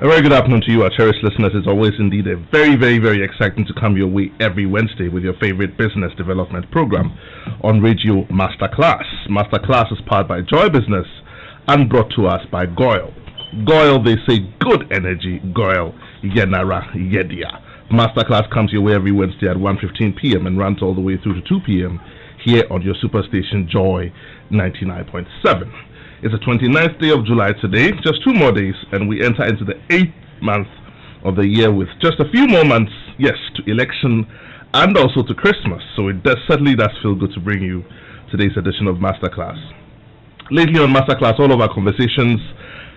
A very good afternoon to you, our cherished listeners. It's always indeed a very, very, very exciting to come your way every Wednesday with your favorite business development program on Radio Masterclass. Masterclass is powered by Joy Business and brought to us by Goyle. Goyle, they say good energy. Goyle, Yenara, Yedia. Masterclass comes your way every Wednesday at 1:15 p.m. and runs all the way through to 2 p.m. here on your superstation Joy 99.7. It's the 29th day of July today, just 2 more days, and we enter into the 8th month of the year with just a few more months, yes, to election and also to Christmas. So it certainly does feel good to bring you today's edition of Masterclass. Lately on Masterclass, all of our conversations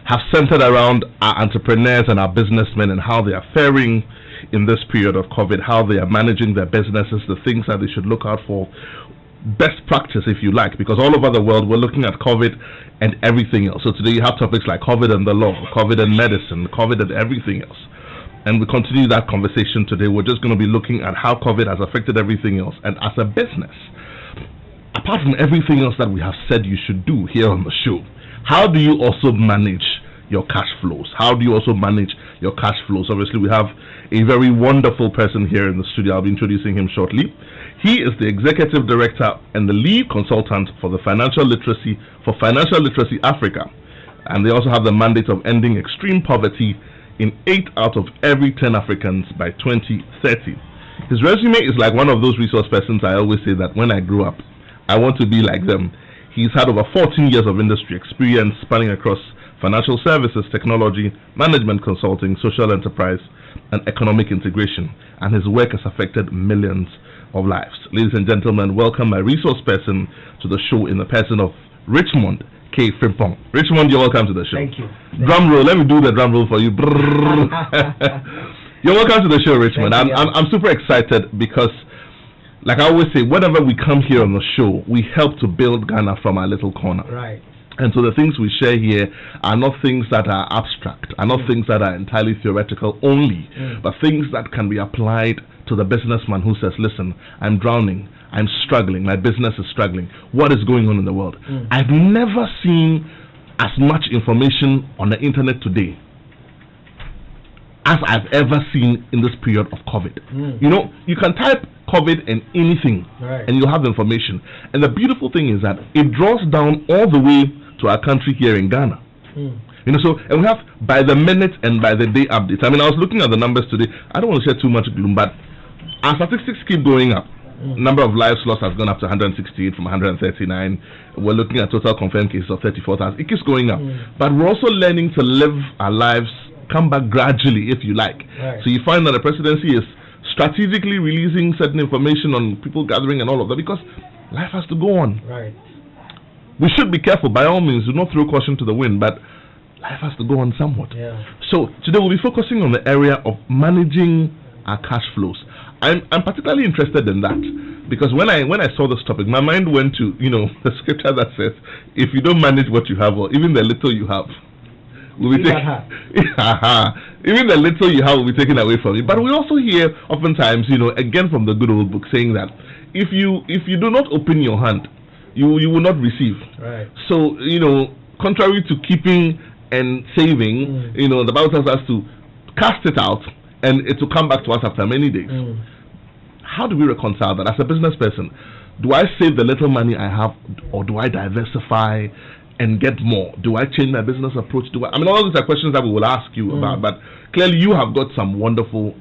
have centered around our entrepreneurs and our businessmen and how they are faring in this period of COVID, how they are managing their businesses, the things that they should look out for. Best practice, if you like, because all over the world we're looking at COVID and everything else. So today you have topics like COVID and the law, COVID and medicine, COVID and everything else. And we continue that conversation today. We're just going to be looking at how COVID has affected everything else. And as a business, apart from everything else that we have said you should do here on the show, how do you also manage your cash flows? How do you also manage your cash flows? Obviously, we have a very wonderful person here in the studio. I'll be introducing him shortly. He is the executive director and the lead consultant for the Financial Literacy Africa, and they also have the mandate of ending extreme poverty in 8 out of every 10 Africans by 2030. His resume is like one of those resource persons. I always say that when I grow up, I want to be like them. He's had over 14 years of industry experience spanning across financial services, technology, management consulting, social enterprise, and economic integration, and his work has affected millions of lives. Ladies and gentlemen, welcome my resource person to the show in the person of Richmond K. Frimpong. Richmond, you're welcome to the show. Thank you. Drum roll. Let me do the drum roll for you. You're welcome to the show, Richmond. I'm super excited because, like I always say, whenever we come here on the show, we help to build Ghana from our little corner. Right. And so the things we share here are not things that are abstract, are not things that are entirely theoretical only, but things that can be applied to the businessman who says, listen, I'm drowning, I'm struggling, my business is struggling. What is going on in the world? I've never seen as much information on the internet today as I've ever seen in this period of COVID. You know, you can type COVID and anything, and you'll have the information. And the beautiful thing is that it draws down all the way to our country here in Ghana. You know, so, and we have by the minute and by the day updates. I mean, I was looking at the numbers today. I don't want to share too much gloom, but our statistics keep going up. Number of lives lost has gone up to 168 from 139. We're looking at total confirmed cases of 34,000. It keeps going up. But we're also learning to live our lives, come back gradually, if you like. So you find that the presidency is strategically releasing certain information on people gathering and all of that because life has to go on. We should be careful, by all means, do not throw caution to the wind, but life has to go on somewhat. So today we'll be focusing on the area of managing our cash flows. I'm particularly interested in that because when I saw this topic, my mind went to, you know, the scripture that says, if you don't manage what you have, or even the little you have, will be taken. Even the little you have will be taken away from you. But we also hear oftentimes, you know, again from the good old book, saying that if you do not open your hand, you will not receive. So, you know, contrary to keeping and saving, you know, the Bible tells us to cast it out and it will come back to us after many days. How do we reconcile that? As a business person, do I save the little money I have, or do I diversify and get more? Do I change my business approach? I mean, all these are questions that we will ask you about, but clearly you have got some wonderful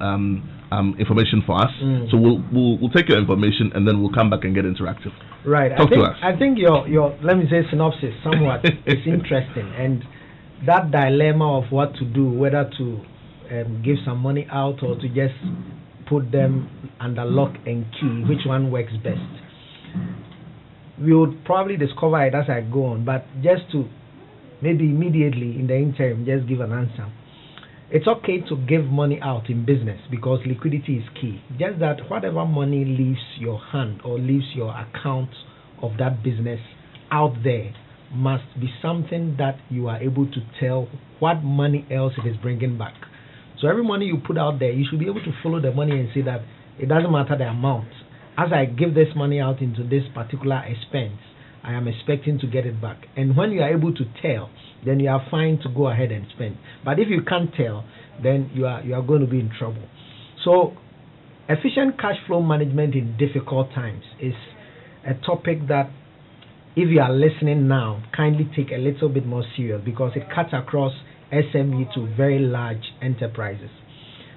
information for us. So we'll take your information and then we'll come back and get interactive. Talk to us. I think your let me say synopsis somewhat is interesting, and that dilemma of what to do, whether to give some money out or to just put them under lock and key, which one works best? We would probably discover it as I go on, but just to maybe immediately in the interim just give an answer. It's okay to give money out in business because liquidity is key. Just that whatever money leaves your hand or leaves your account of that business out there must be something that you are able to tell what money else it is bringing back. So every money you put out there, you should be able to follow the money and say that it doesn't matter the amount. As I give this money out into this particular expense, I am expecting to get it back. And when you are able to tell then you are fine to go ahead and spend. But if you can't tell, then you are going to be in trouble. So efficient cash flow management in difficult times is a topic that, if you are listening now, kindly take a little bit more serious, because it cuts across SME to very large enterprises.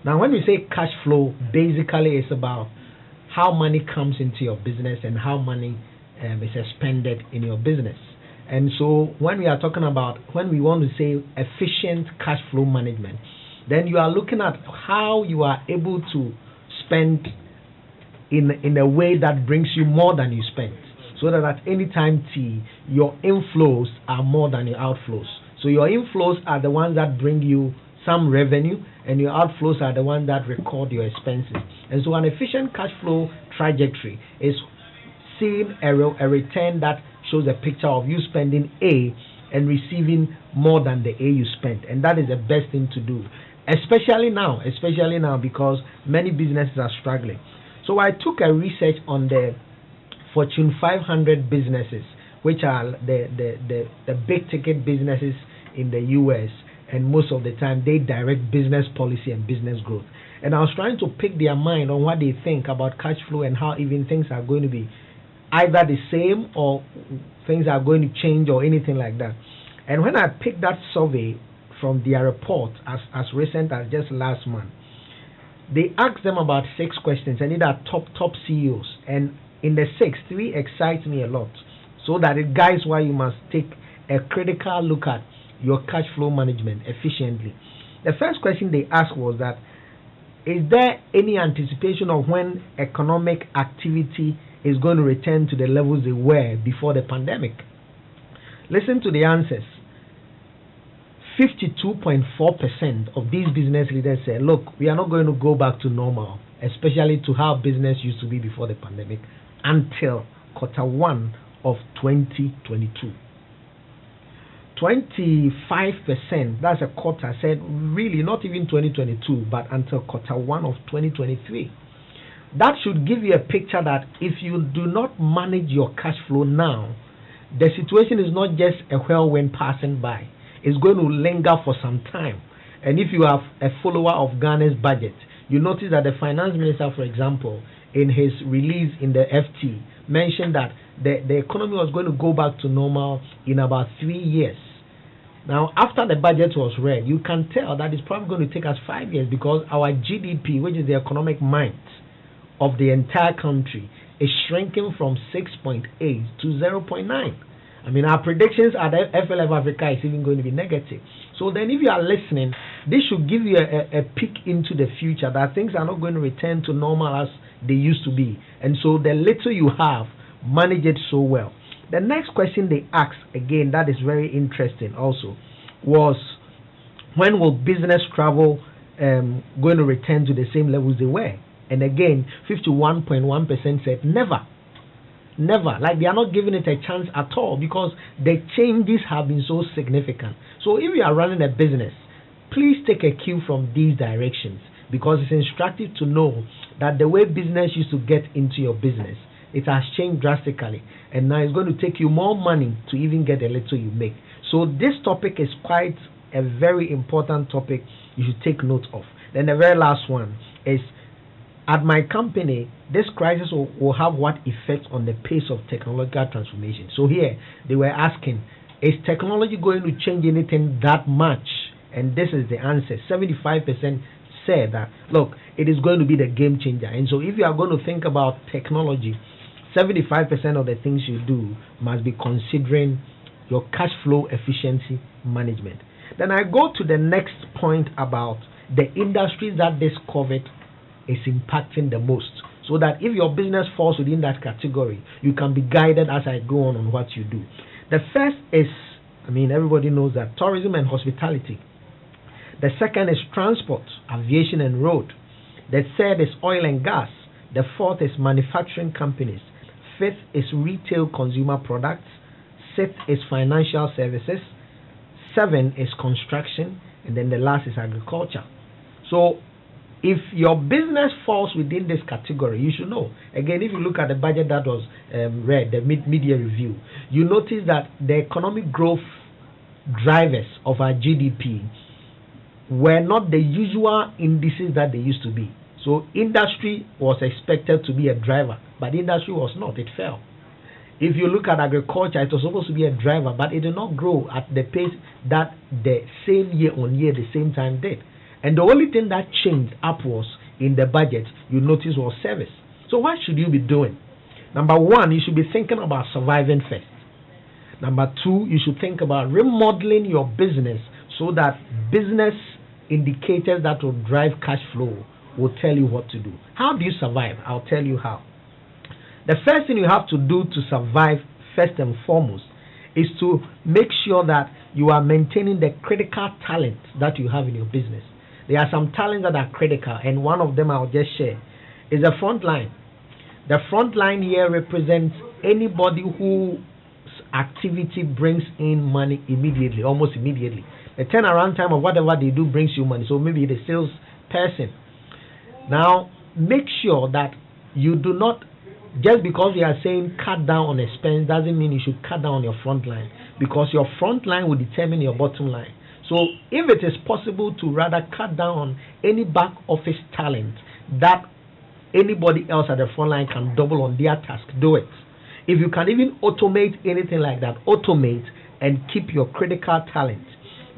Now, when we say cash flow, basically it's about how money comes into your business and how money is expended in your business. And so when we are talking about, when we want to say efficient cash flow management, then you are looking at how you are able to spend in a way that brings you more than you spend, so that at any time T, your inflows are more than your outflows. So your inflows are the ones that bring you some revenue, and your outflows are the ones that record your expenses. And so an efficient cash flow trajectory is seeing a return that shows a picture of you spending A and receiving more than the A you spent. And that is the best thing to do, especially now because many businesses are struggling. So I took a research on the Fortune 500 businesses, which are the big ticket businesses in the US, and most of the time they direct business policy and business growth. And I was trying to pick their mind on what they think about cash flow and how even things are going to be either the same or things are going to change or anything like that. And when I picked that survey from their report as recent as just last month, they asked them about 6 questions, and these are top CEOs. And in the 6, 3 excite me a lot, so that it guides why you must take a critical look at your cash flow management efficiently. The first question they asked was that, is there any anticipation of when economic activity is going to return to the levels they were before the pandemic? Listen to the answers. 52.4% of these business leaders said, look, we are not going to go back to normal, especially to how business used to be before the pandemic, until Q1 of 2022. 25%, that's a quarter, said really not even 2022, but until Q1 of 2023. That should give you a picture that if you do not manage your cash flow now, the situation is not just a whirlwind passing by. It's going to linger for some time. And if you are a follower of Ghana's budget, you notice that the finance minister, for example, in his release in the FT, mentioned that the economy was going to go back to normal in about 3 years. Now, after the budget was read, you can tell that it's probably going to take us 5 years, because our GDP, which is the economic might of the entire country, is shrinking from 6.8 to 0.9. I mean, our predictions at FLF Africa is even going to be negative. So then if you are listening, this should give you a peek into the future, that things are not going to return to normal as they used to be. And so the little you have, manage it so well. The next question they asked, again, that is very interesting also, was when will business travel going to return to the same levels they were? And again, 51.1% said never. Never. Like they are not giving it a chance at all, because the changes have been so significant. So if you are running a business, please take a cue from these directions, because it's instructive to know that the way business used to get into your business, it has changed drastically, and now it's going to take you more money to even get the little you make. So this topic is quite a very important topic you should take note of. Then the very last one is, at my company, this crisis will have what effect on the pace of technological transformation? So here, they were asking, is technology going to change anything that much? And this is the answer. 75% said that, look, it is going to be the game changer. And so if you are going to think about technology, 75% of the things you do must be considering your cash flow efficiency management. Then I go to the next point about the industries that this COVID is impacting the most, so that if your business falls within that category, you can be guided as I go on what you do. The first is, I mean, everybody knows that, tourism and hospitality. The second is transport, aviation and road. The third is oil and gas. The fourth is manufacturing companies. Fifth is retail consumer products. Sixth is financial services. 7 is construction. And then the last is agriculture. So if your business falls within this category, you should know. Again, if you look at the budget that was read, the media review, you notice that the economic growth drivers of our GDP were not the usual indices that they used to be. So industry was expected to be a driver, but industry was not. It fell. If you look at agriculture, it was supposed to be a driver, but it did not grow at the pace that the same year on year, the same time did. And the only thing that changed upwards in the budget, you notice, was service. So what should you be doing? Number one, you should be thinking about surviving first. Number two, you should think about remodeling your business so that business indicators that will drive cash flow will tell you what to do. How do you survive? I'll tell you how. The first thing you have to do to survive, first and foremost, is to make sure that you are maintaining the critical talent that you have in your business. There are some talents that are critical, and one of them I'll just share is the front line. The front line here represents anybody whose activity brings in money immediately, almost immediately. The turnaround time of whatever they do brings you money. So maybe the sales person. Now, make sure that you do not, just because we are saying cut down on expense doesn't mean you should cut down on your front line, because your front line will determine your bottom line. So if it is possible to rather cut down on any back office talent that anybody else at the front line can double on their task, do it. If you can even automate anything like that, automate and keep your critical talent.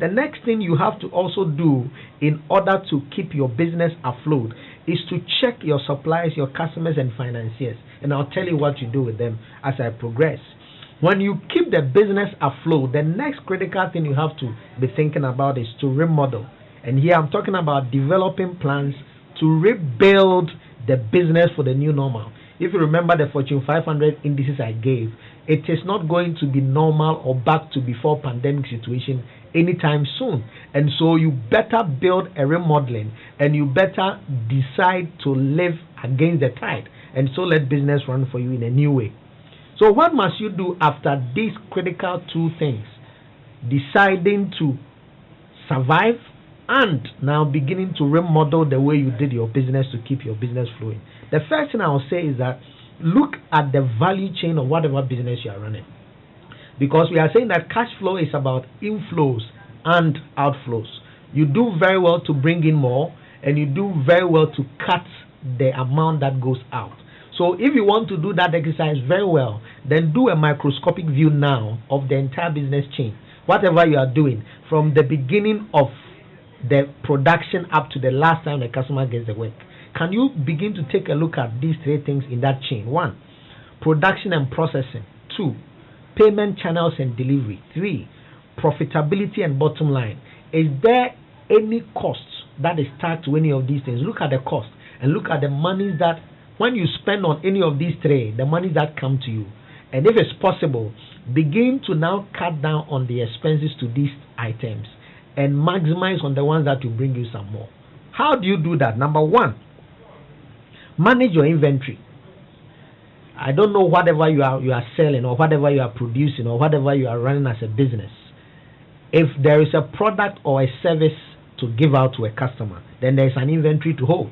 The next thing you have to also do in order to keep your business afloat is to check your suppliers, your customers, and financiers. And I'll tell you what you do with them as I progress. When you keep the business afloat, the next critical thing you have to be thinking about is to remodel. And here I'm talking about developing plans to rebuild the business for the new normal. If you remember the Fortune 500 indices I gave, it is not going to be normal or back to before pandemic situation anytime soon. And so you better build a remodeling, and you better decide to live against the tide, and so let business run for you in a new way. So what must you do after these critical two things? Deciding to survive and now beginning to remodel the way you did your business to keep your business flowing. The first thing I will say is that look at the value chain of whatever business you are running. Because we are saying that cash flow is about inflows and outflows. You do very well to bring in more, and you do very well to cut the amount that goes out. So if you want to do that exercise very well, then do a microscopic view now of the entire business chain. Whatever you are doing, from the beginning of the production up to the last time the customer gets the work. Can you begin to take a look at these three things in that chain? 1, production and processing. 2, payment channels and delivery. 3, profitability and bottom line. Is there any cost that is tagged to any of these things? Look at the cost and look at the monies that, when you spend on any of these three, the monies that come to you. And if it's possible, begin to now cut down on the expenses to these items and maximize on the ones that will bring you some more. How do you do that? Number 1, manage your inventory. I don't know whatever you are selling or whatever you are producing or whatever you are running as a business. If there is a product or a service to give out to a customer, then there is an inventory to hold.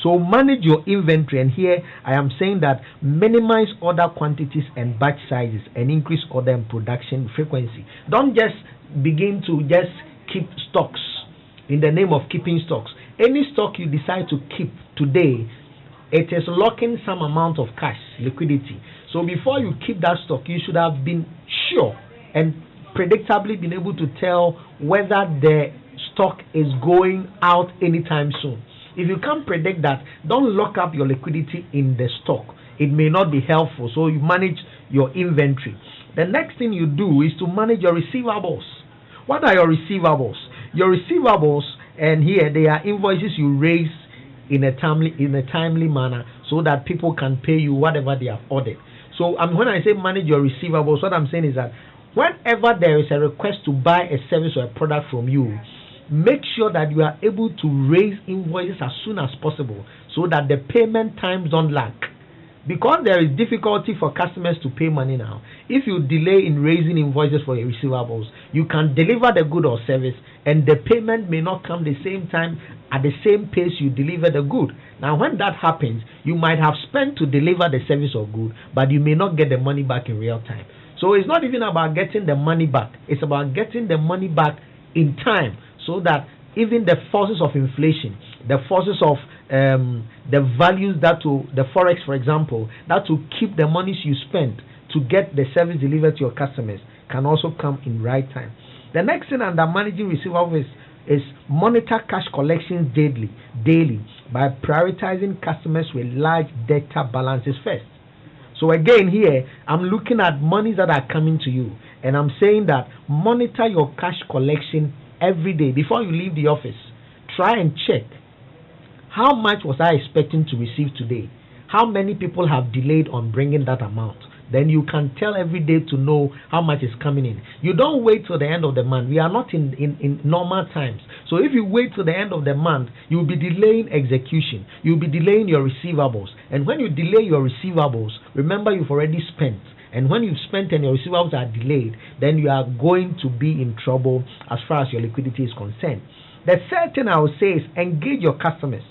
So manage your inventory, and here I am saying that minimize order quantities and batch sizes and increase order and production frequency. Don't just begin to just keep stocks in the name of keeping stocks. Any stock you decide to keep today, it is locking some amount of cash, liquidity. So before you keep that stock, you should have been sure and predictably been able to tell whether the stock is going out anytime soon. If you can't predict that, don't lock up your liquidity in the stock. It may not be helpful, so you manage your inventory. The next thing you do is to manage your receivables. What are your receivables? Your receivables, and here they are invoices you raise in a timely manner so that people can pay you whatever they have ordered. So when I say manage your receivables, what I'm saying is that whenever there is a request to buy a service or a product from you, make sure that you are able to raise invoices as soon as possible so that the payment times don't lag. Because there is difficulty for customers to pay money now, if you delay in raising invoices for your receivables, you can deliver the good or service and the payment may not come the same time at the same pace you deliver the good. Now when that happens, you might have spent to deliver the service or good, but you may not get the money back in real time. So it's not even about getting the money back. It's about getting the money back in time, so that even the forces of inflation, the forces of the values that will, the forex, for example, that will keep the monies you spend to get the service delivered to your customers, can also come in right time. The next thing under managing receivables is monitor cash collections daily by prioritizing customers with large debtor balances first. So again, here I'm looking at monies that are coming to you, and I'm saying that monitor your cash collection every day before you leave the office. Try and check, how much was I expecting to receive today? How many people have delayed on bringing that amount? Then you can tell every day to know how much is coming in. You don't wait till the end of the month. We are not in normal times. So if you wait till the end of the month, you'll be delaying execution. You'll be delaying your receivables. And when you delay your receivables, remember you've already spent. And when you've spent and your receivables are delayed, then you are going to be in trouble as far as your liquidity is concerned. The third thing I would say is engage your customers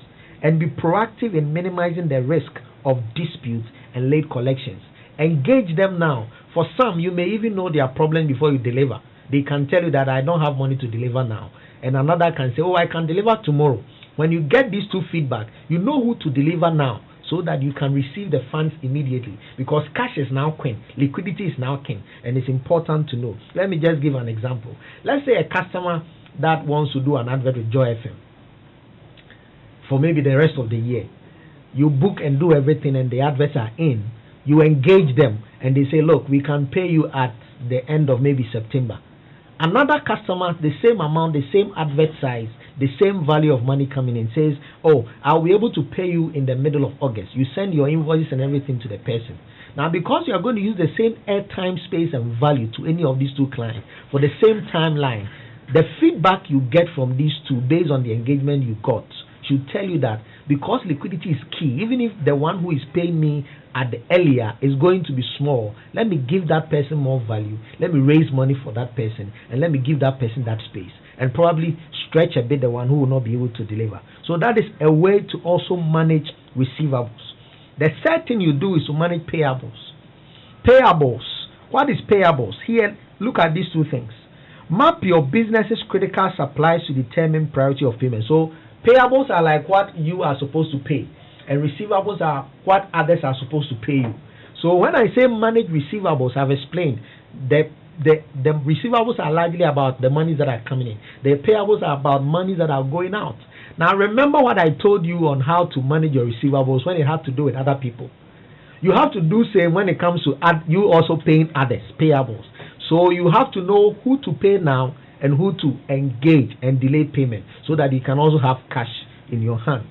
and be proactive in minimizing the risk of disputes and late collections. Engage them now. For some, you may even know their problem before you deliver. They can tell you that I don't have money to deliver now. And another can say, oh, I can deliver tomorrow. When you get these two feedback, you know who to deliver now, so that you can receive the funds immediately. Because cash is now king. Liquidity is now king. And it's important to know. Let me just give an example. Let's say a customer that wants to do an advert with Joy FM for maybe the rest of the year. You book and do everything, and the adverts are in. You engage them and they say, look, we can pay you at the end of maybe September. Another customer, the same amount, the same advert size, the same value of money coming in, says, oh, I'll be able to pay you in the middle of August. You send your invoices and everything to the person. Now, because you are going to use the same airtime, space, and value to any of these two clients for the same timeline, the feedback you get from these two based on the engagement you got should tell you that because liquidity is key, even if the one who is paying me at the earlier is going to be small, let me give that person more value. Let me raise money for that person, and let me give that person that space, and probably stretch a bit the one who will not be able to deliver. So that is a way to also manage receivables. The third thing you do is to manage payables. Payables. What is payables? Here, look at these two things. Map your business's critical supplies to determine priority of payment. So payables are like what you are supposed to pay, and receivables are what others are supposed to pay you. So when I say manage receivables, I've explained that the receivables are largely about the monies that are coming in. The payables are about monies that are going out. Now remember what I told you on how to manage your receivables when it had to do with other people. You have to do same when it comes to you also paying others, payables. So you have to know who to pay now and who to engage and delay payment, so that you can also have cash in your hand.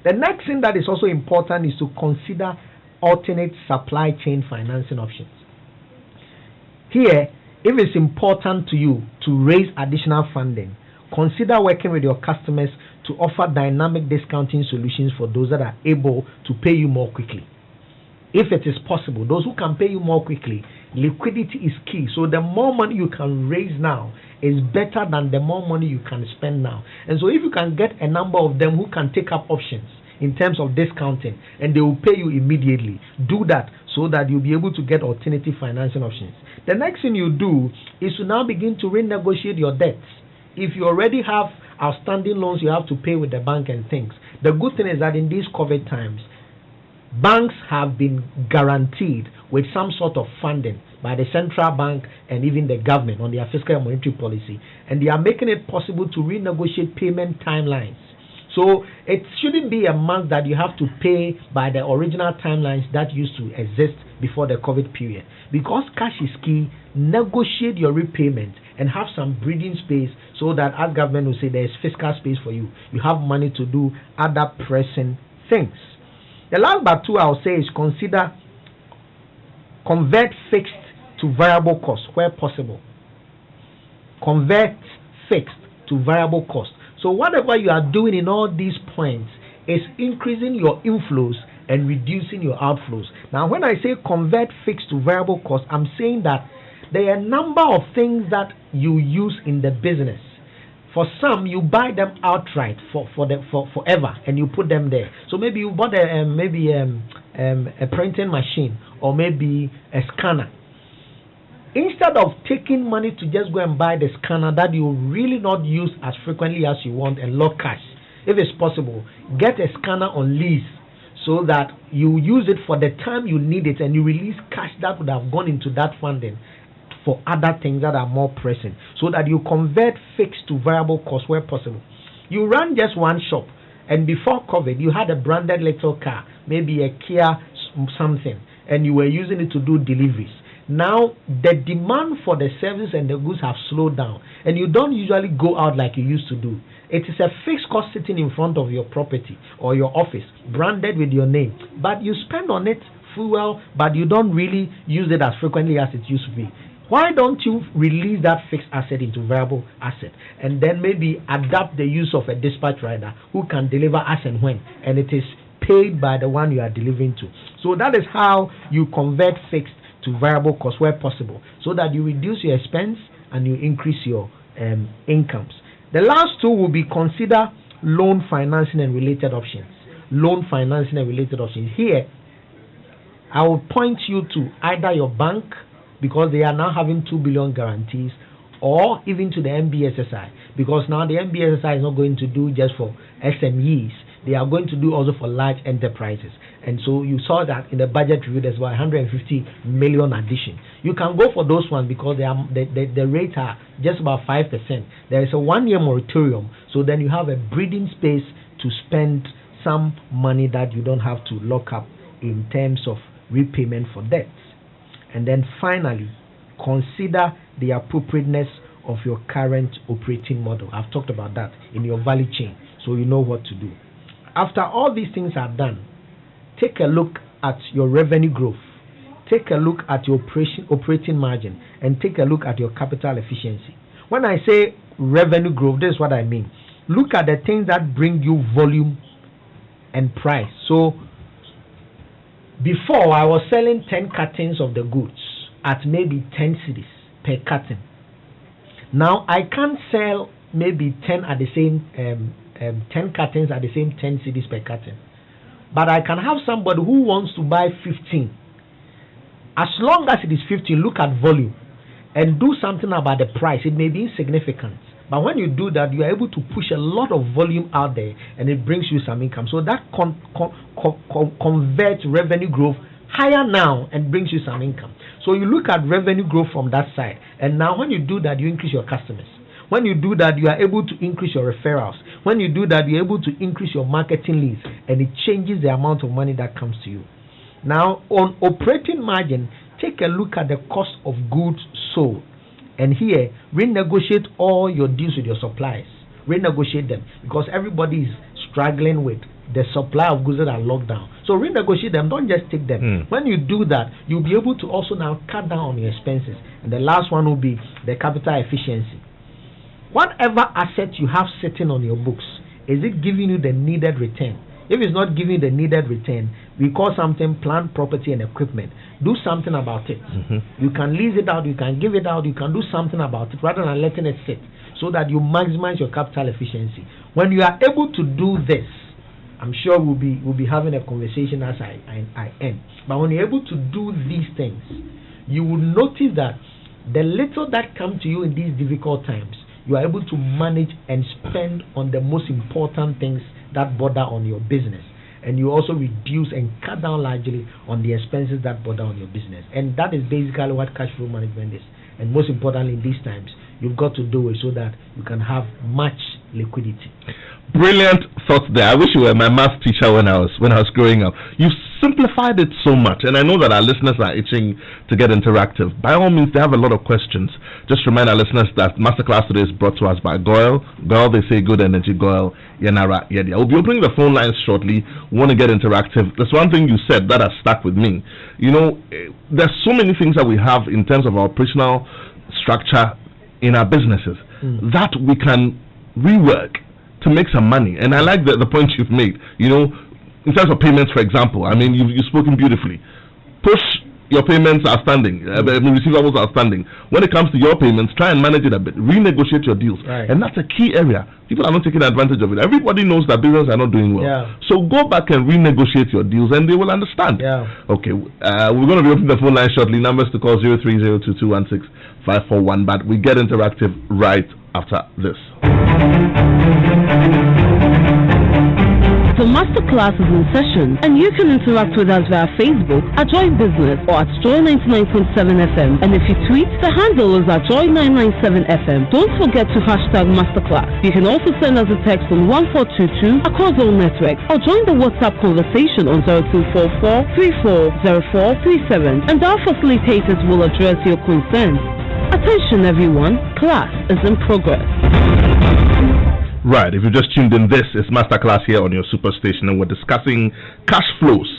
The next thing that is also important is to consider alternate supply chain financing options. Here, if it's important to you to raise additional funding, consider working with your customers to offer dynamic discounting solutions for those that are able to pay you more quickly. If it is possible, those who can pay you more quickly, liquidity is key. So the more money you can raise now is better than the more money you can spend now. And so if you can get a number of them who can take up options in terms of discounting, and they will pay you immediately, do that so that you'll be able to get alternative financing options. The next thing you do is to now begin to renegotiate your debts. If you already have outstanding loans you have to pay with the bank and things, the good thing is that in these COVID times, banks have been guaranteed with some sort of funding by the central bank and even the government on their fiscal and monetary policy, and they are making it possible to renegotiate payment timelines. So it shouldn't be a month that you have to pay by the original timelines that used to exist before the COVID period. Because cash is key, negotiate your repayment and have some breathing space, so that, as government will say, there is fiscal space for you. You have money to do other pressing things. The last but two I'll say is convert fixed to variable cost where possible. Convert fixed to variable cost. So whatever you are doing in all these points is increasing your inflows and reducing your outflows. Now when I say convert fixed to variable cost, I'm saying that there are a number of things that you use in the business. For some, you buy them outright for forever, and you put them there. So maybe you bought a printing machine, or maybe a scanner. instead of taking money to just go and buy the scanner that you really not use as frequently as you want and lock cash, if it's possible, get a scanner on lease so that you use it for the time you need it and you release cash that would have gone into that funding for other things that are more pressing, so that you convert fixed to variable cost where possible. You run just one shop, and before COVID you had a branded little car, maybe a Kia something, and you were using it to do deliveries. Now the demand for the services and the goods have slowed down, and you don't usually go out like you used to do. It is a fixed cost sitting in front of your property or your office, branded with your name, but you spend on it fuel, but you don't really use it as frequently as it used to be. Why don't you release that fixed asset into variable asset, and then maybe adapt the use of a dispatch rider who can deliver as and when, and it is paid by the one you are delivering to. So that is how you convert fixed to variable cost where possible, so that you reduce your expense and you increase your incomes. The last two will be consider loan financing and related options. Loan financing and related options. Here, I will point you to either your bank, because they are now having 2 billion guarantees, or even to the MBSSI, because now the MBSSI is not going to do just for SMEs, they are going to do also for large enterprises. And so you saw that in the budget review there's about 150 million addition. You can go for those ones because the rates are just about 5%. There is a 1-year moratorium, so then you have a breathing space to spend some money that you don't have to lock up in terms of repayment for debts. And then finally, consider the appropriateness of your current operating model. I've talked about that in your value chain, so you know what to do. After all these things are done, take a look at your revenue growth, take a look at your operating margin, and take a look at your capital efficiency. When I say revenue growth, this is what I mean. Look at the things that bring you volume and price. So before, I was selling 10 cartons of the goods at maybe 10 cedis per carton. Now I can't sell maybe 10 at the same 10 cartons at the same 10 cedis per carton, but I can have somebody who wants to buy 15. As long as it is 15, look at volume and do something about the price. It may be insignificant, but when you do that, you are able to push a lot of volume out there, and it brings you some income. So that converts revenue growth higher now and brings you some income. So you look at revenue growth from that side, and now when you do that, you increase your customers. When you do that, you are able to increase your referrals. When you do that, you're able to increase your marketing leads, and it changes the amount of money that comes to you. Now, on operating margin, take a look at the cost of goods sold. And here, renegotiate all your deals with your suppliers. Renegotiate them, because everybody is struggling with the supply of goods that are locked down. So renegotiate them, don't just take them. When you do that, you'll be able to also now cut down on your expenses. And the last one will be the capital efficiency. Whatever asset you have sitting on your books, is it giving you the needed return? If it's not giving you the needed return, we call something plant, property, and equipment. Do something about it. You can lease it out, you can give it out, you can do something about it rather than letting it sit, so that you maximize your capital efficiency. When you are able to do this, I'm sure we'll be having a conversation as I end. But when you're able to do these things, you will notice that the little that comes to you in these difficult times, you are able to manage and spend on the most important things that border on your business. And you also reduce and cut down largely on the expenses that border on your business. And that is basically what cash flow management is. And most importantly in these times, you've got to do it so that you can have much liquidity. Brilliant thoughts there. I wish you were my math teacher when I was growing up. You've simplified it so much, and I know that our listeners are itching to get interactive. By all means, they have a lot of questions. Just remind our listeners that Masterclass today is brought to us by Goyle. Goyle, they say good energy. Goyle, Yanara, Yedia. We'll be opening the phone lines shortly. We want to get interactive. There's one thing you said that has stuck with me. You know, there's so many things that we have in terms of our operational structure in our businesses that we can rework to make some money. And I like the point you've made. You know, in terms of payments, for example, I mean, you've spoken beautifully. Push your payments are standing, receivables are standing. When it comes to your payments, try and manage it a bit. Renegotiate your deals. Right. And that's a key area. People are not taking advantage of it. Everybody knows that businesses are not doing well. Yeah. So go back and renegotiate your deals and they will understand. Yeah. Okay, we're going to be opening the phone line shortly. Numbers to call 0302216541. But we get interactive right after this. The masterclass is in session, and you can interact with us via Facebook at Joy Business or at Joy 99.7 FM. And if you tweet, the handle is at Joy 997 FM. Don't forget to hashtag masterclass. You can also send us a text on 1422 across all networks, or join the WhatsApp conversation on 0244 340437, and our facilitators will address your concerns. Attention everyone, class is in progress. Right, if you just tuned in, this is Masterclass here on your superstation, and we're discussing cash flows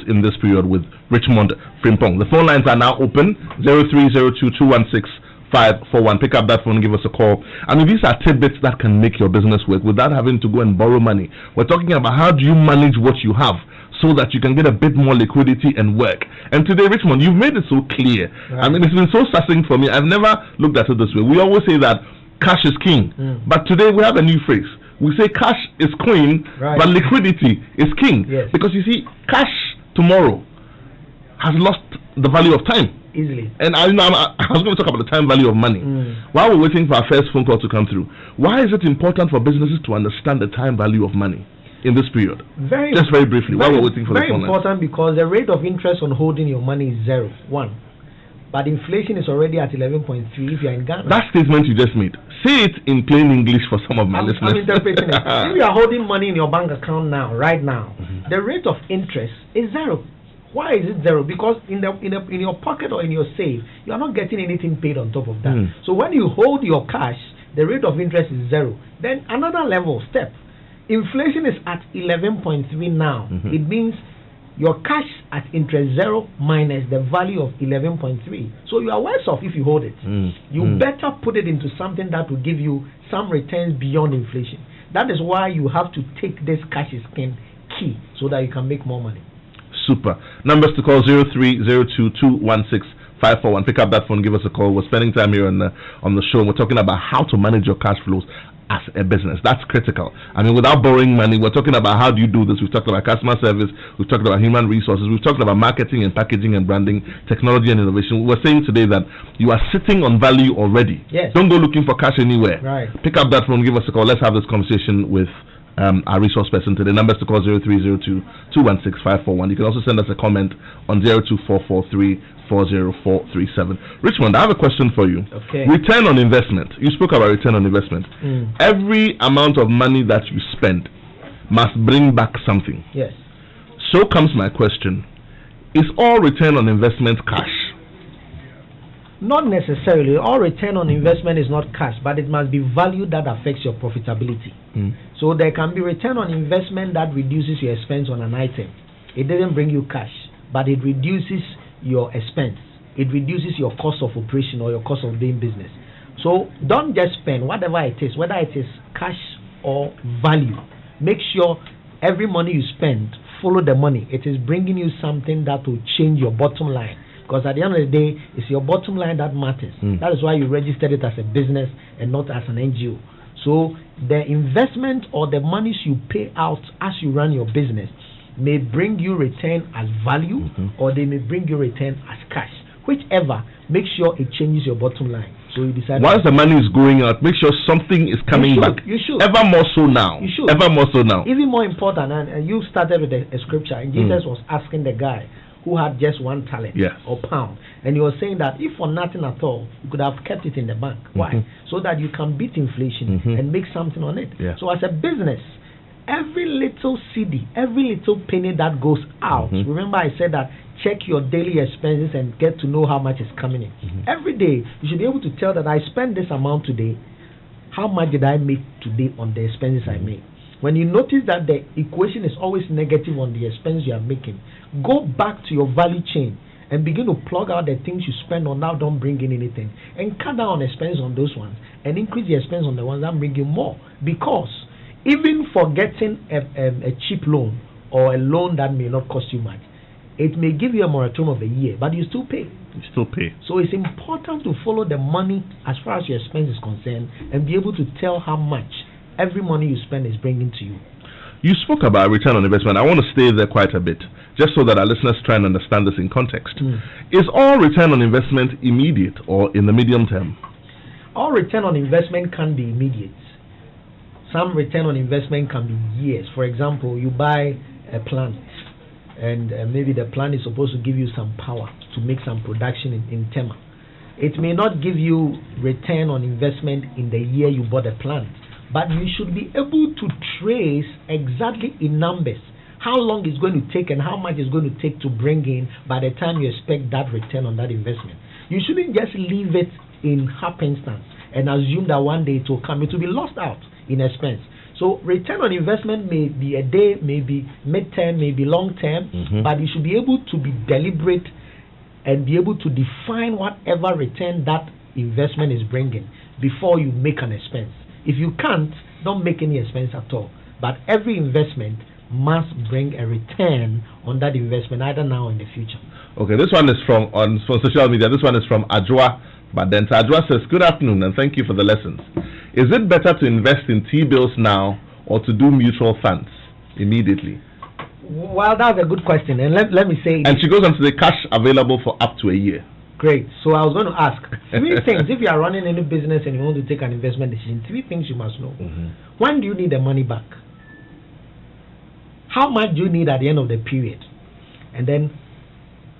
in this period with Richmond Frimpong. The phone lines are now open, 0302216541. Pick up that phone and give us a call. I mean, these are tidbits that can make your business work without having to go and borrow money. We're talking about how do you manage what you have so that you can get a bit more liquidity and work. And today, Richmond, you've made it so clear. Right. I mean, it's been so succinct for me. I've never looked at it this way. We always say that cash is king, but today we have a new phrase. We say cash is queen, but liquidity is king. Yes. Because you see, cash tomorrow has lost the value of time easily. And I was going to talk about the time value of money. While we're waiting for our first phone call to come through, why is it important for businesses to understand the time value of money in this period? Very briefly, while we're waiting for the phone. Very important, because the rate of interest on holding your money is 0.1. But inflation is already at 11.3 if you're in Ghana. That statement you just made, say it in plain English for some of my listeners. I'm interpreting it. If you are holding money in your bank account now, right now, the rate of interest is 0. Why is it 0? Because in your pocket or in your safe, you are not getting anything paid on top of that. So when you hold your cash, the rate of interest is 0. Then another step. Inflation is at 11.3 now. It means your cash at interest 0 minus the value of 11.3. So you are worse off if you hold it. You better put it into something that will give you some returns beyond inflation. That is why you have to take this cash is king key so that you can make more money. Super. Numbers to call 0302216541. Pick up that phone, give us a call. We're spending time here on the show. We're talking about how to manage your cash flows as a business. That's critical. I mean, without borrowing money, we're talking about how do you do this. We've talked about customer service, we've talked about human resources, we've talked about marketing and packaging and branding, technology and innovation. We're saying today that you are sitting on value already. Yes. Don't go looking for cash anywhere. Right. Pick up that phone, give us a call. Let's have this conversation with our resource person today. Numbers to call 0302216541. You can also send us a comment on 024434047. Richmond, I have a question for you. Okay. Return on investment. You spoke about return on investment. Every amount of money that you spend must bring back something. Yes. So comes my question. Is all return on investment cash? Not necessarily. All return on investment is not cash, but it must be value that affects your profitability. So there can be return on investment that reduces your expense on an item. It doesn't bring you cash, but it reduces your expense. It reduces your cost of operation or your cost of doing business. So don't just spend whatever it is, whether it is cash or value. Make sure every money you spend, follow the money. It is bringing you something that will change your bottom line. Because at the end of the day, it's your bottom line that matters. That is why you registered it as a business and not as an NGO. So the investment or the monies you pay out as you run your business may bring you return as value, or they may bring you return as cash. Whichever, make sure it changes your bottom line. So you decide. Once the money is going out, make sure something is coming back. You should. Ever more so now. You should. Ever more so now. Even more important, and you started with a scripture, and Jesus was asking the guy who had just 1 talent or pound, and he was saying that if for nothing at all, you could have kept it in the bank. Why? So that you can beat inflation and make something on it. So as a business, every little CD, every little penny that goes out, remember I said that check your daily expenses and get to know how much is coming in. Every day, you should be able to tell that I spent this amount today. How much did I make today on the expenses I made? When you notice that the equation is always negative on the expense you are making, go back to your value chain and begin to plug out the things you spend on now don't bring in anything, and cut down on expense on those ones and increase the expense on the ones that bring you more. Because even for getting a cheap loan or a loan that may not cost you much, it may give you a moratorium of a year, but you still pay. You still pay. So it's important to follow the money as far as your expense is concerned and be able to tell how much every money you spend is bringing to you. You spoke about return on investment. I want to stay there quite a bit, just so that our listeners try and understand this in context. Is all return on investment immediate or in the medium term? All return on investment can be immediate. Some return on investment can be years. For example, you buy a plant, and maybe the plant is supposed to give you some power to make some production in Tema. It may not give you return on investment in the year you bought the plant, but you should be able to trace exactly in numbers how long it's going to take and how much it's going to take to bring in by the time you expect that return on that investment. You shouldn't just leave it in happenstance and assume that one day it will come. It will be lost out in expense. So return on investment may be a day, maybe mid-term, maybe long-term, but you should be able to be deliberate and be able to define whatever return that investment is bringing before you make an expense. If you can't, don't make any expense at all. But every investment must bring a return on that investment either now or in the future. Okay, this one is from social media. This one is from Ajwa Badenta. Ajwa says, good afternoon and thank you for the lessons. Is it better to invest in T-bills now or to do mutual funds immediately? Well, that's a good question. And let me say... And she goes on to the cash available for up to a year. Great. So I was going to ask 3 things. If you are running any business and you want to take an investment decision, 3 things you must know. When do you need the money back? How much do you need at the end of the period? And then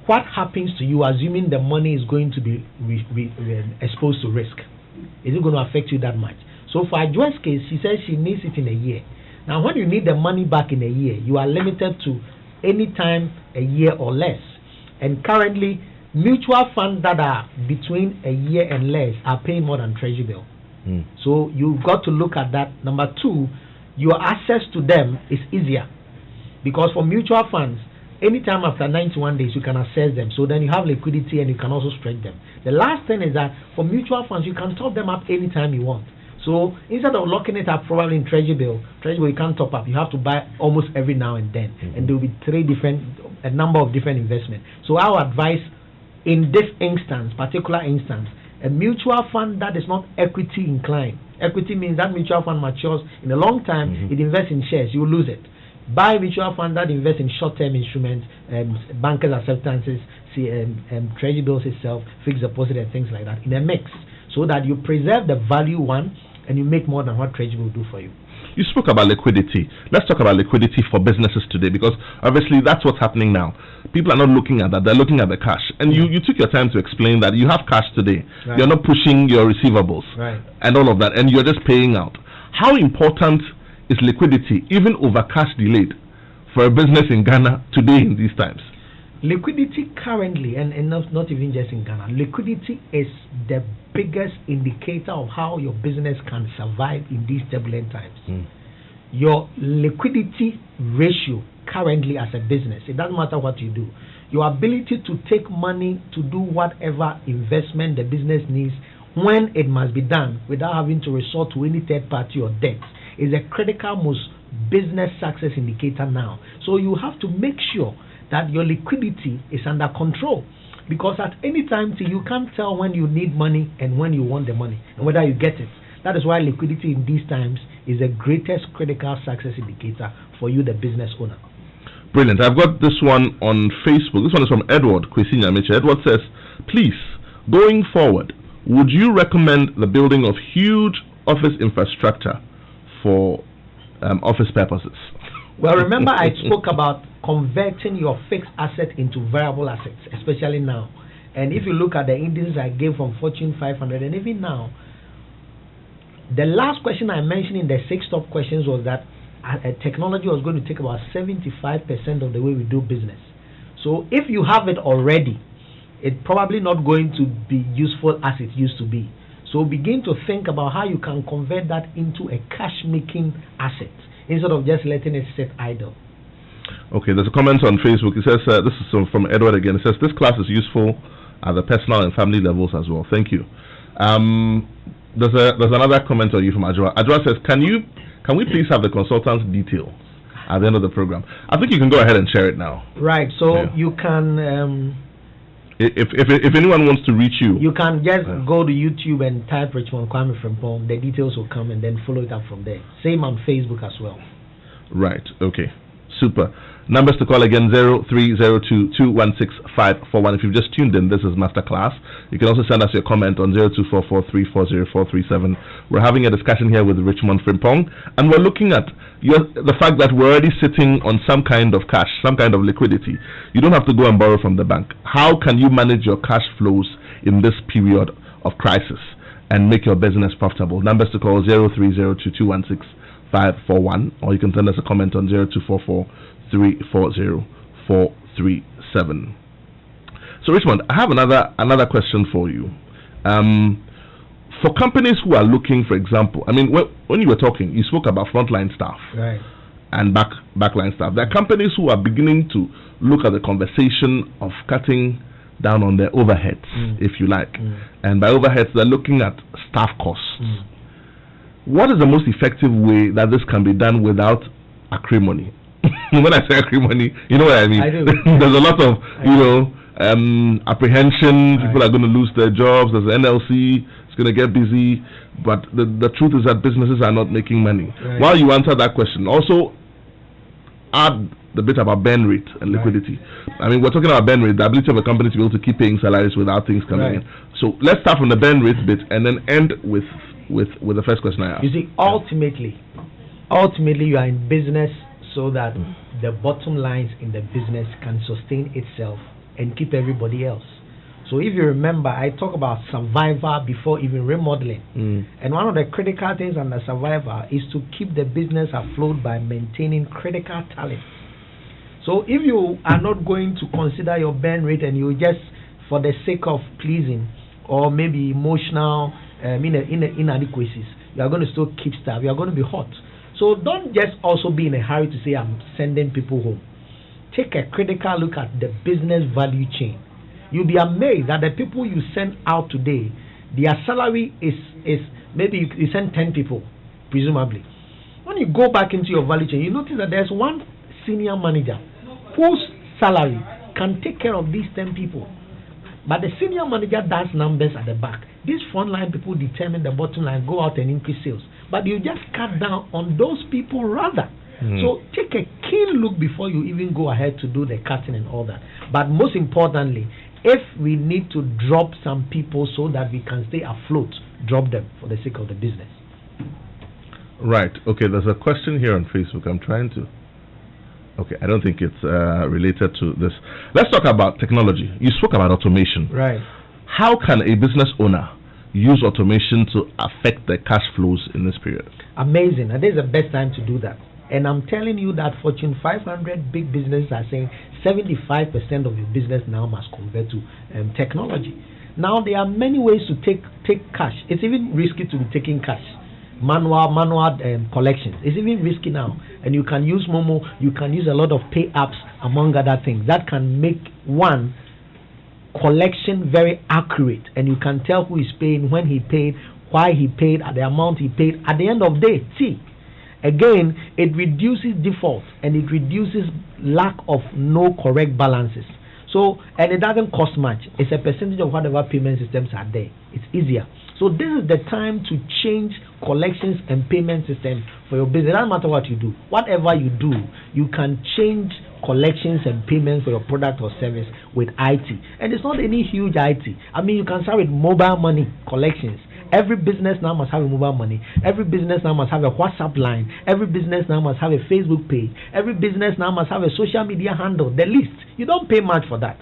what happens to you assuming the money is going to be exposed to risk? Is it going to affect you that much? So for Ajwa's case, she says she needs it in a year. Now when you need the money back in a year, you are limited to any time a year or less. And currently, mutual funds that are between a year and less are paying more than Treasury bill. So you've got to look at that. Number 2, your access to them is easier. Because for mutual funds, anytime after 91 days, you can access them. So then you have liquidity and you can also stretch them. The last thing is that for mutual funds, you can top them up anytime you want. So instead of locking it up probably in Treasury bill you can't top up. You have to buy almost every now and then. And there will be a number of different investments. So our advice in this instance, particular instance, a mutual fund that is not equity inclined. Equity means that mutual fund matures in a long time, it invests in shares, you will lose it. Buy a mutual fund that invests in short-term instruments, bankers' acceptances, Treasury bills itself, fixed deposit and things like that in a mix, so that you preserve the value one and you make more than what Treasury will do for you. You spoke about liquidity. Let's talk about liquidity for businesses today, because obviously that's what's happening now. People are not looking at that, they're looking at the cash. And you took your time to explain that you have cash today. You're not pushing your receivables and all of that, and you're just paying out. How important is liquidity, even over cash delayed, for a business in Ghana today in these times? Liquidity currently, and not even just in Ghana, liquidity is the biggest indicator of how your business can survive in these turbulent times. Your liquidity ratio currently as a business, it doesn't matter what you do, your ability to take money to do whatever investment the business needs when it must be done without having to resort to any third party or debt is a critical most business success indicator now. So you have to make sure that your liquidity is under control, because at any time you can't tell when you need money and when you want the money and whether you get it. That is why liquidity in these times is the greatest critical success indicator for you, the business owner. Brilliant. I've got this one on Facebook. This one is from Edward Kwesinya Miche. Edward says, please, going forward, would you recommend the building of huge office infrastructure for office purposes? Well, remember I spoke about converting your fixed asset into variable assets, especially now. And if you look at the indices I gave from Fortune 500, and even now, the last question I mentioned in the 6 top questions was that technology was going to take about 75% of the way we do business. So if you have it already, it's probably not going to be useful as it used to be. So begin to think about how you can convert that into a cash-making asset instead of just letting it sit idle. Okay, there's a comment on Facebook. It says, this is from Edward again. It says, this class is useful at the personal and family levels as well. Thank you. There's another comment on you from Ajwa. Ajwa says, can we please have the consultant's details at the end of the program. I think you can go ahead and share it now. Right. So you can. If anyone wants to reach you, you can just go to YouTube and type Richmond Kwame Frimpong. The details will come, and then follow it up from there. Same on Facebook as well. Right. Okay. Super. Numbers to call again: 0302-216-541. If you've just tuned in, this is Masterclass. You can also send us your comment on 0244340437. We're having a discussion here with Richmond Frimpong, and we're looking at the fact that we're already sitting on some kind of cash, some kind of liquidity. You don't have to go and borrow from the bank. How can you manage your cash flows in this period of crisis and make your business profitable? Numbers to call: 0302-216-541, or you can send us a comment on 0244-340-437. So Richmond, I have another question for you. For companies who are looking, for example, I mean, when you were talking, you spoke about frontline staff, right, and backline staff. There are companies who are beginning to look at the conversation of cutting down on their overheads, if you like, and by overheads they're looking at staff costs. What is the most effective way that this can be done without acrimony? When I say acrimony, you know what I mean. I do. There's a lot of apprehension. Right. People are going to lose their jobs. There's the NLC. It's going to get busy. But the truth is that businesses are not making money. Right. While you answer that question, also add the bit about burn rate and liquidity. Right. I mean, we're talking about burn rate, the ability of a company to be able to keep paying salaries without things coming in. So let's start from the burn rate bit and then end with the first question I asked. You see, ultimately you are in business so that the bottom lines in the business can sustain itself and keep everybody else. So if you remember, I talk about survivor before even remodeling. And one of the critical things under survivor is to keep the business afloat by maintaining critical talent. So if you are not going to consider your burn rate and you just, for the sake of pleasing or maybe emotional inadequacies, you are going to still keep staff, you are going to be hot. So don't just also be in a hurry to say I'm sending people home. Take a critical look at the business value chain. You'll be amazed that the people you send out today, their salary is maybe you send 10 people, presumably. When you go back into your value chain, you notice that there's one senior manager whose salary can take care of these 10 people. But the senior manager does numbers at the back. These frontline people determine the bottom line, go out and increase sales. But you just cut down on those people rather. So take a keen look before you even go ahead to do the cutting and all that. But most importantly, if we need to drop some people so that we can stay afloat, drop them for the sake of the business. Right. Okay, there's a question here on Facebook. I'm trying to... Okay, I don't think it's related to this. Let's talk about technology. You spoke about automation. Right. How can a business owner use automation to affect the cash flows in this period? Amazing. And this is the best time to do that. And I'm telling you that Fortune 500 big businesses are saying 75% of your business now must convert to technology. Now, there are many ways to take cash. It's even risky to be taking cash. Manual collections. It's even risky now. And you can use Momo, you can use a lot of pay apps, among other things. That can make one collection very accurate. And you can tell who is paying, when he paid, why he paid, at the amount he paid. At the end of the day, again, it reduces default and it reduces lack of no correct balances. So, and it doesn't cost much. It's a percentage of whatever payment systems are there. It's easier. So this is the time to change collections and payment systems for your business. It doesn't matter what you do. Whatever you do, you can change collections and payments for your product or service with IT. And it's not any huge IT. I mean, you can start with mobile money collections. Every business now must have a mobile money. Every business now must have a WhatsApp line. Every business now must have a Facebook page. Every business now must have a social media handle. The list. You don't pay much for that.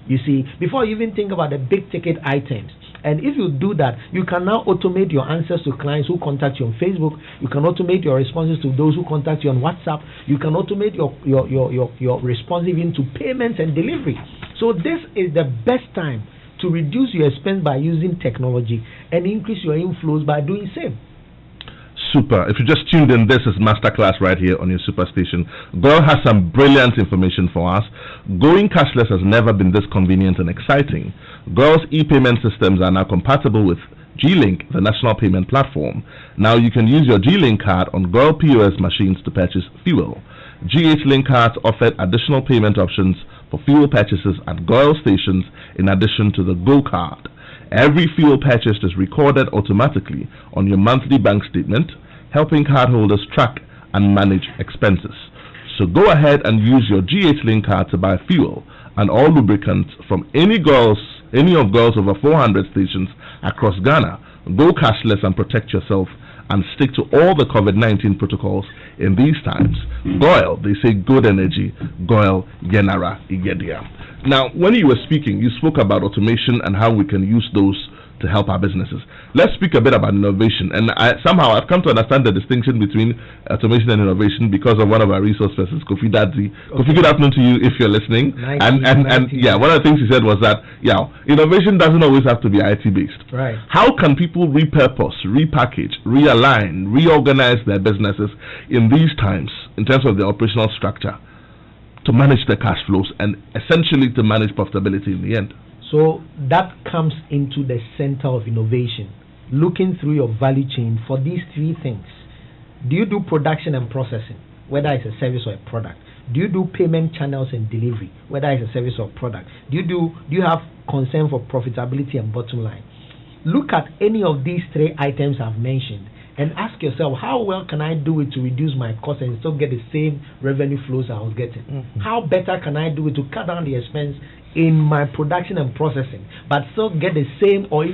You see, before you even think about the big ticket items. And if you do that, you can now automate your answers to clients who contact you on Facebook. You can automate your responses to those who contact you on WhatsApp. You can automate your response even to payments and delivery. So this is the best time to reduce your expense by using technology and increase your inflows by doing same. Super. If you just tuned in, this is Masterclass right here on your Superstation. Girl has some brilliant information for us. Going cashless has never been this convenient and exciting. Girl's e-payment systems are now compatible with G-Link, the national payment platform. Now you can use your G-Link card on Girl POS machines to purchase fuel. GH Link cards offered additional payment options for fuel purchases at GOIL stations in addition to the Go card. Every fuel purchased is recorded automatically on your monthly bank statement, helping cardholders track and manage expenses. So go ahead and use your GH Link card to buy fuel and all lubricants from any of GOIL's over 400 stations across Ghana. Go cashless and protect yourself and stick to all the COVID-19 protocols in these times. GOIL, they say good energy. GOIL, Yenara, Igedia. Now, when you were speaking, you spoke about automation and how we can use those to help our businesses. Let's speak a bit about innovation. And somehow I've come to understand the distinction between automation and innovation because of one of our resource persons, Kofi Dadzi. Kofi, good afternoon to you if you're listening. And yeah, one of the things he said was that, innovation doesn't always have to be IT based. Right. How can people repurpose, repackage, realign, reorganize their businesses in these times in terms of the operational structure to manage their cash flows and essentially to manage profitability in the end? So that comes into the center of innovation, looking through your value chain for these three things. Do you do production and processing, whether it's a service or a product? Do you do payment channels and delivery, whether it's a service or product? Do you have concern for profitability and bottom line? Look at any of these three items I've mentioned and ask yourself, how well can I do it to reduce my cost and still get the same revenue flows I was getting? Mm-hmm. How better can I do it to cut down the expense in my production and processing, but still get the same or